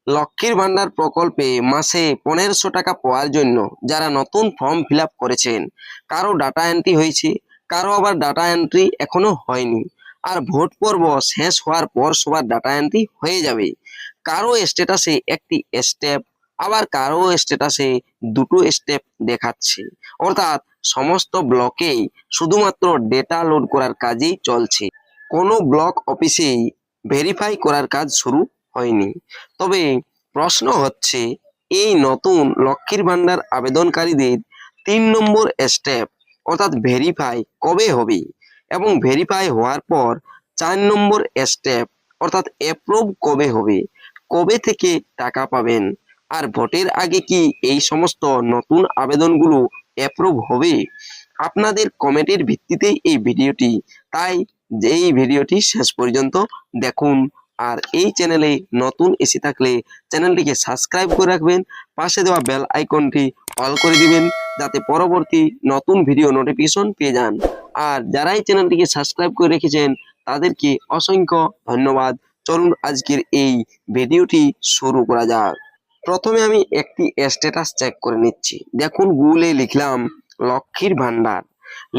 লক্ষ্মীর ভান্ডার প্রকল্পে মাসে 1500 টাকা পাওয়ার জন্য যারা নতুন ফর্ম ফিল আপ করেছেন, কারো ডাটা এন্ট্রি হয়েছে, কারো আবার ডাটা এন্ট্রি এখনো হয়নি। আর ভোট পর্ব শেষ হওয়ার পর সবার ডাটা এন্ট্রি হয়ে যাবে। কারো স্ট্যাটাসে একটি স্টেপ, আবার কারো স্ট্যাটাসে দুটো স্টেপ দেখাচ্ছে। অর্থাৎ সমস্ত ব্লকেই শুধুমাত্র ডেটা লোড করার কাজই চলছে। কোনো ব্লক অফিসেই ভেরিফাই করার কাজ শুরু হয়নি। তবে প্রশ্ন হচ্ছে, এই নতুন লক্ষ্মীর ভান্ডার আবেদনকারীদের 3 নম্বর স্টেপ অর্থাৎ ভেরিফাই কবে হবে, এবং ভেরিফাই হওয়ার পর 4 নম্বর স্টেপ অর্থাৎ অ্যাপ্রুভ কবে হবে, কবে থেকে টাকা পাবেন, আর ভোটের আগে কি এই সমস্ত নতুন আবেদনগুলো অ্যাপ্রুভ হবে? আপনাদের কমেন্টের ভিত্তিতেই এই ভিডিওটি, তাই এই ভিডিওটি শেষ পর্যন্ত দেখুন। আর এই চ্যানেলে নতুন এসে থাকলে চ্যানেলটিকে সাবস্ক্রাইব করে রাখবেন, পাশে দেওয়া বেল আইকনটি অল করে দিবেন যাতে পরবর্তী নতুন ভিডিও নোটিফিকেশন পেয়ে যান। আর যারা এই চ্যানেলটিকে সাবস্ক্রাইব করে রেখেছেন তাদেরকে অসংখ্য ধন্যবাদ। চলুন আজকের এই ভিডিওটি শুরু করা যাক। প্রথমে আমি একটি স্ট্যাটাস চেক করে নিচ্ছি। দেখুন, গুগলে লিখলাম লক্ষ্মীর ভান্ডার,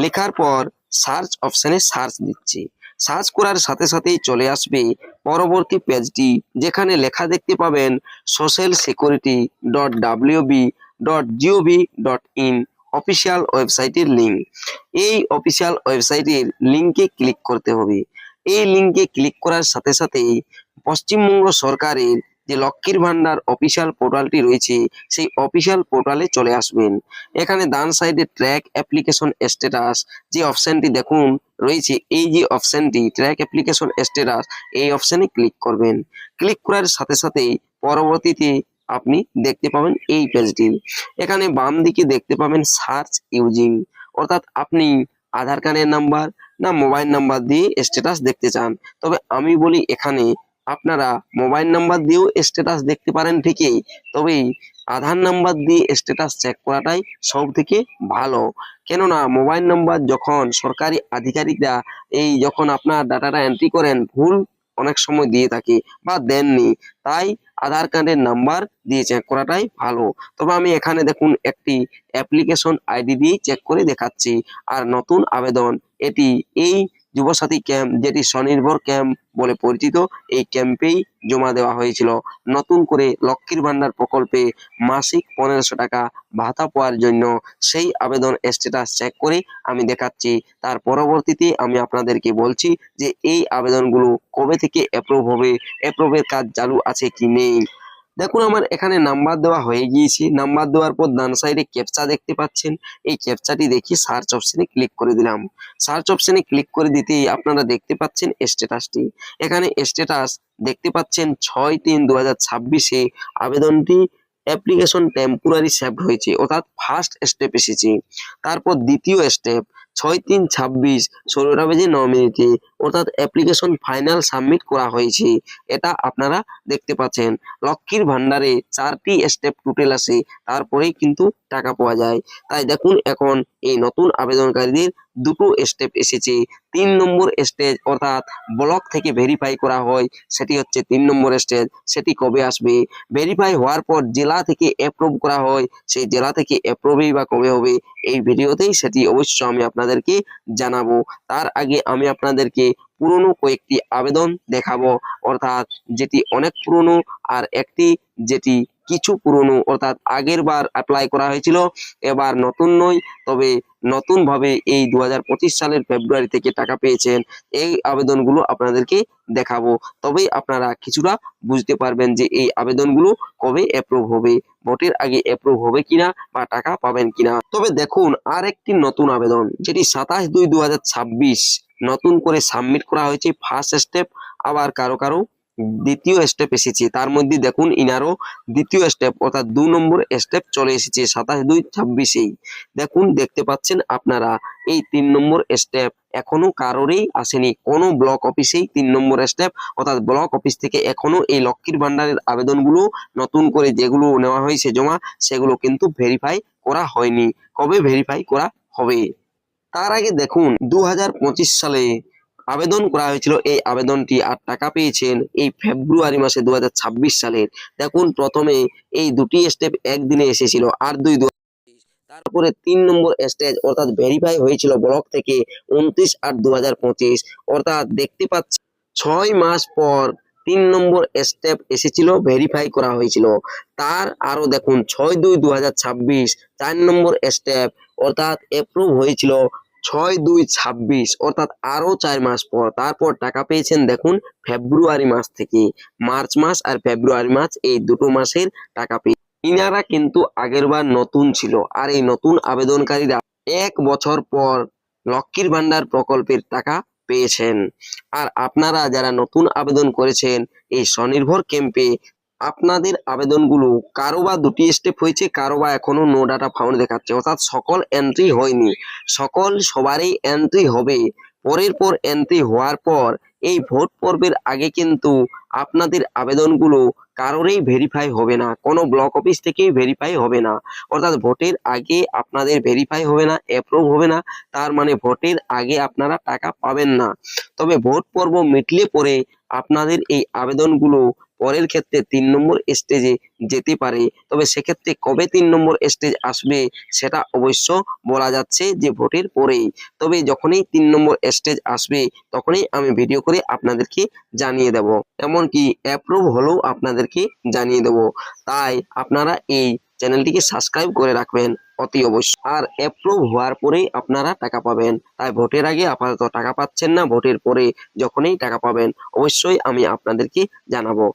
লেখার পর সার্চ অপশনে সার্চ দিচ্ছি। সার্চ করার সাথে সাথেই চলে আসবে পরবর্তী পেজটি, যেখানে লেখা দেখতে পাবেন socialsecurity.wb.gov.in অফিসিয়াল ওয়েবসাইটের লিঙ্ক। এই অফিসিয়াল ওয়েবসাইটের লিঙ্কে ক্লিক করতে হবে। এই লিঙ্কে ক্লিক করার সাথে সাথেই পশ্চিমবঙ্গ সরকারের যে লক্ষ্মীর ভান্ডার অফিসিয়াল পোর্টালটি রয়েছে সেই অফিসিয়াল পোর্টালে চলে আসবেন। এখানে ডান সাইডে ট্র্যাক অ্যাপ্লিকেশন স্ট্যাটাস যে অপশনটি দেখুন রয়েছে, এই যে অপশনটি ট্র্যাক অ্যাপ্লিকেশন স্ট্যাটাস, এই অপশনে ক্লিক করবেন। ক্লিক করার সাথে সাথেই পরবর্তীতে আপনি দেখতে পাবেন এই পেজটি। এখানে বাম দিকে দেখতে পাবেন সার্চ ইউজিং, অর্থাৎ আপনি আধার কার্ডের নাম্বার না মোবাইল নাম্বার দিয়ে স্ট্যাটাস দেখতে চান। তবে আমি বলি, এখানে আপনারা মোবাইল নাম্বার দিয়েও স্ট্যাটাস দেখতে পারেন ঠিকই, তবে আধার নাম্বার দিয়ে স্ট্যাটাস চেক করাটাই সব থেকে ভালো। কেননা মোবাইল নাম্বার যখন সরকারি আধিকারিকরা যখন আপনার ডাটাটা এন্ট্রি করেন, ভুল অনেক সময় দিয়ে থাকে বা দেননি, তাই আধার কার্ডের নাম্বার দিয়ে চেক করাটাই ভালো। তবে আমি এখানে দেখুন একটি অ্যাপ্লিকেশন আইডি দিয়ে চেক করে দেখাচ্ছি। আর নতুন আবেদন এটি এই যুবসাথী ক্যাম্প, যেটি স্বনির্ভর ক্যাম্প বলে পরিচিত, এই ক্যাম্পেই জমা দেওয়া হয়েছিল। নতুন করে লক্ষ্মীর ভান্ডার প্রকল্পে মাসিক 1500 টাকা ভাতা পাওয়ার জন্য সেই আবেদন স্ট্যাটাস চেক করে আমি দেখাচ্ছি। তার পরবর্তীতে আমি আপনাদেরকে বলছি যে এই আবেদনগুলো কবে থেকে অ্যাপ্রুভ হবে, অ্যাপ্রুভের কাজ চালু আছে কি নেই। দেখুন, আমার এখানে নাম্বার দেওয়া হয়ে গিয়েছে। নাম্বার দেওয়ার পর ডান সাইডে ক্যাপচা দেখতে পাচ্ছেন, এই ক্যাপচাটি দেখি সার্চ অপশনে ক্লিক করে দিলাম। সার্চ অপশনে ক্লিক করে দিতেই আপনারা দেখতে পাচ্ছেন স্ট্যাটাসটি। এখানে স্ট্যাটাস দেখতে পাচ্ছেন 6/3/2026-এ আবেদনটি অ্যাপ্লিকেশন টেম্পোরারি সেভড হয়েছে, অর্থাৎ ফার্স্ট স্টেপ এসেছে। তারপর দ্বিতীয় স্টেপ 6/3/26 16:09 অর্থাৎ অ্যাপ্লিকেশন ফাইনাল সাবমিট করা হয়েছে। এটা আপনারা দেখতে পাচ্ছেন। লক্ষ্মীর ভান্ডারে 4টি স্টেপ টোটাল আসে, তারপরেই কিন্তু টাকা পাওয়া যায়। তাই দেখুন, এখন এই নতুন আবেদনকারীদের দুটো স্টেপ এসেছে। 3 নম্বর স্টেজ অর্থাৎ ব্লক থেকে ভেরিফাই করা হয়, সেটি হচ্ছে 3 নম্বর স্টেজ। সেটি কবে আসবে? ভেরিফাই হওয়ার পর জেলা থেকে অ্যাপ্রুভ করা হয়, সেই জেলা থেকে অ্যাপ্রুভই বা কবে হবে? এই ভিডিওতেই সেটি অবশ্য আমি আপনাদেরকে জানাবো। তার আগে আমি আপনাদেরকে পুরনো কয়েকটি আবেদন দেখাবো, অর্থাৎ যেটি অনেক পুরনো, আর একটি যেটি কিছু পুরনো, অর্থাৎ আগের বার অ্যাপ্লাই করা হয়েছিল, এবার নতুন নয়, তবে নতুন ভাবে এই 2025 সালের ফেব্রুয়ারি থেকে টাকা পেয়েছেন। এই আবেদনগুলো আপনাদেরকে দেখাবো, তবেই আপনারা কিছুটা বুঝতে পারবেন যে এই আবেদনগুলো কবে অ্যাপ্রুভ হবে, ভোটের আগে অ্যাপ্রুভ হবে কিনা বা টাকা পাবেন কিনা। তবে দেখুন, আর একটি নতুন আবেদন যেটি 27/2/2026 নতুন করে সাবমিট করা হয়েছে ফার্স্ট স্টেপ, আবার কারো কারো দ্বিতীয় স্টেপ এসেছে। তার মধ্যে দেখুন ইনারও দ্বিতীয় স্টেপ অর্থাৎ 2 নম্বর স্টেপ চলে এসেছে 27/2/26-এই। দেখুন, দেখতে পাচ্ছেন আপনারা এই 3 নম্বর স্টেপ এখনো কারোরই আসেনি, কোনো ব্লক অফিসেই 3 নম্বর স্টেপ অর্থাৎ ব্লক অফিস থেকে এখনো এই লক্ষ্মীর ভান্ডারের আবেদনগুলো নতুন করে যেগুলো নেওয়া হয়েছে জমা, সেগুলো কিন্তু ভেরিফাই করা হয়নি। কবে ভেরিফাই করা হবে? তার আগে দেখুন, 2025 সালে আবেদন করা হয়েছিল, এই আবেদনটি আর টাকা পেয়েছেন এই ফেব্রুয়ারি মাসে 2026 সালের। দেখুন প্রথমে এই দুটি স্টেপ একদিনে এসেছিল, আর তারপরে 3 নম্বর স্টেজ অর্থাৎ ভেরিফাই হয়েছিল ব্লক থেকে 29/8/2025, অর্থাৎ দেখতে পাচ্ছি 6 মাস পর 3 নম্বর স্টেপ এসেছিল, ভেরিফাই করা হয়েছিল। তার আরো দেখুন 6/2/2026 4 নম্বর স্টেপ অর্থাৎ অ্যাপ্রুভ হয়েছিল 6/2/26, অর্থাৎ আরো 4 মাস পর। তারপর টাকা পেয়েছেন দেখুন ফেব্রুয়ারি মাস থেকে। মার্চ মাস আর ফেব্রুয়ারি মাস এই দুটো মাসের টাকা পেয়ে ইনারা কিন্তু আগেরবার নতুন ছিল, আর এই নতুন আবেদনকারীরা 1 বছর পর লক্ষ্মীর ভান্ডার প্রকল্পের টাকা পেয়েছেন। আর আপনারা যারা নতুন আবেদন করেছেন এই স্বনির্ভর ক্যাম্পে, আপনাদের আবেদনগুলো কারো বা দুটি স্টেপ হয়েছে, কারো বা এখনো নো ডাটা ফাউন্ড দেখাচ্ছে, অর্থাৎ সকল এন্ট্রি হয়নি। সবারই এন্ট্রি হবে। পরের পর এন্ট্রি হওয়ার পর এই ভোট পর্বের আগে কিন্তু আপনাদের আবেদনগুলো কারোরই ভেরিফাই হবে না, কোনো ব্লক অফিস থেকেই ভেরিফাই হবে না। অর্থাৎ ভোটের আগে আপনাদের ভেরিফাই হবে না, অ্যাপ্রুভ হবে না, তার মানে ভোটের আগে আপনারা টাকা পাবেন না। তবে ভোট পর্ব মিটলে পরে আপনাদের এই আবেদনগুলো পরের ক্ষেত্রে 3 নম্বর স্টেজে যেতে পারে। তবে সেক্ষেত্রে কবে 3 নম্বর স্টেজ আসবে সেটা অবশ্য বলা যাচ্ছে যে ভোটের পরেই। তবে যখনই 3 নম্বর স্টেজ আসবে তখনই আমি ভিডিও করে আপনাদেরকে জানিয়ে দেব, এমনকি অ্যাপ্রুভ হলেও আপনাদেরকে জানিয়ে দেব। তাই আপনারা এই চ্যানেলটিকে সাবস্ক্রাইব করে রাখবেন অতি অবশ্য। আর অ্যাপ্রুভ হওয়ার পরেই আপনারা টাকা পাবেন। তাই ভোটের আগে আপাতত টাকা পাচ্ছেন না, ভোটের পরে যখনই টাকা পাবেন অবশ্যই আমি আপনাদেরকে জানাবো।